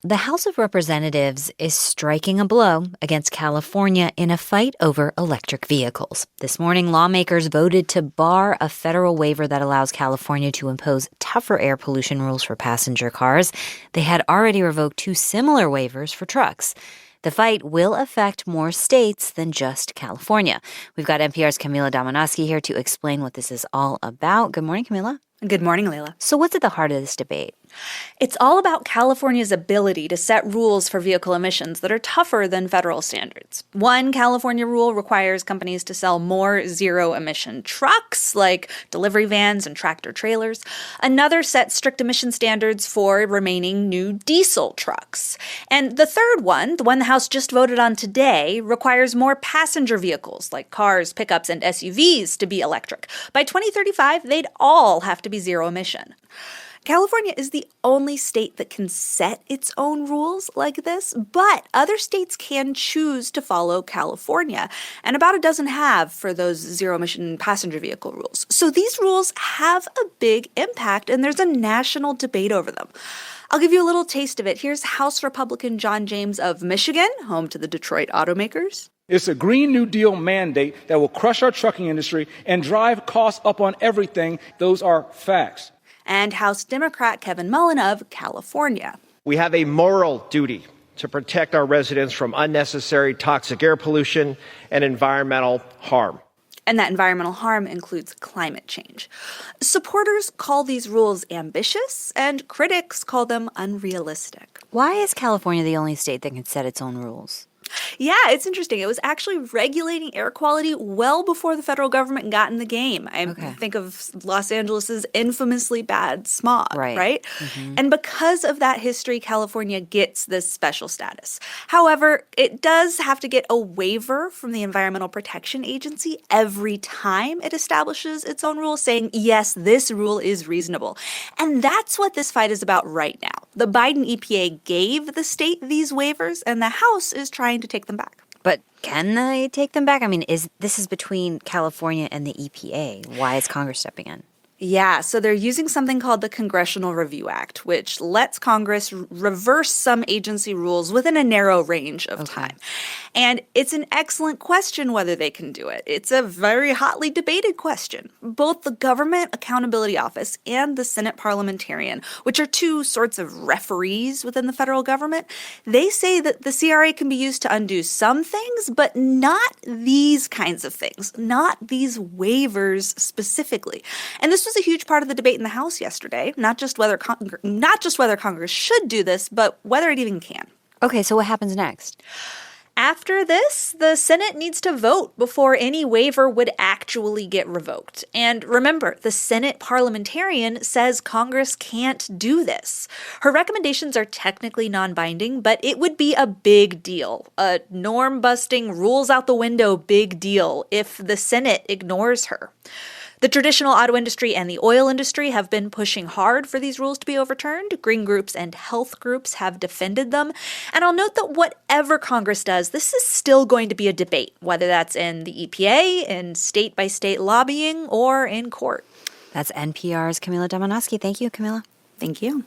The House of Representatives is striking a blow against California in a fight over electric vehicles. This morning, lawmakers voted to bar a federal waiver that allows California to impose tougher air pollution rules for passenger cars. They had already revoked two similar waivers for trucks. The fight will affect more states than just California. We've got NPR's Camila Domonoske here to explain what this is all about. Good morning, Camila. Good morning, Layla. So what's at the heart of this debate? It's all about California's ability to set rules for vehicle emissions that are tougher than federal standards. One California rule requires companies to sell more zero-emission trucks, like delivery vans and tractor-trailers. Another sets strict emission standards for remaining new diesel trucks. And the third one, the one the House just voted on today, requires more passenger vehicles, like cars, pickups, and SUVs, to be electric. By 2035, they'd all have to be zero-emission. California is the only state that can set its own rules like this, but other states can choose to follow California, and about a dozen have for those zero-emission passenger vehicle rules. So these rules have a big impact, and there's a national debate over them. I'll give you a little taste of it. Here's House Republican John James of Michigan, home to the Detroit automakers. It's a Green New Deal mandate that will crush our trucking industry and drive costs up on everything. Those are facts. And House Democrat Kevin Mullin of California. We have a moral duty to protect our residents from unnecessary toxic air pollution and environmental harm. And that environmental harm includes climate change. Supporters call these rules ambitious, and critics call them unrealistic. Why is California the only state that can set its own rules? Yeah, it's interesting. It was actually regulating air quality well before the federal government got in the game. I think of Los Angeles's infamously bad smog, right? Mm-hmm. And because of that history, California gets this special status. However, it does have to get a waiver from the Environmental Protection Agency every time it establishes its own rules, saying, yes, this rule is reasonable. And that's what this fight is about right now. The Biden EPA gave the state these waivers, and the House is trying to take them back. But can they take them back? I mean, this is between California and the EPA. Why is Congress stepping in? Yeah, so they're using something called the Congressional Review Act, which lets Congress reverse some agency rules within a narrow range of time. And it's an excellent question whether they can do it. It's a very hotly debated question. Both the Government Accountability Office and the Senate Parliamentarian, which are two sorts of referees within the federal government, they say that the CRA can be used to undo some things, but not these kinds of things, not these waivers specifically. And this was a huge part of the debate in the House yesterday, not just whether Congress should do this, but whether it even can. Okay, so what happens next? After this, the Senate needs to vote before any waiver would actually get revoked. And remember, the Senate parliamentarian says Congress can't do this. Her recommendations are technically non-binding, but it would be a big deal, a norm-busting, rules-out-the-window big deal if the Senate ignores her. The traditional auto industry and the oil industry have been pushing hard for these rules to be overturned. Green groups and health groups have defended them. And I'll note that whatever Congress does, this is still going to be a debate, whether that's in the EPA, in state-by-state lobbying, or in court. That's NPR's Camila Domonoske. Thank you, Camila. Thank you.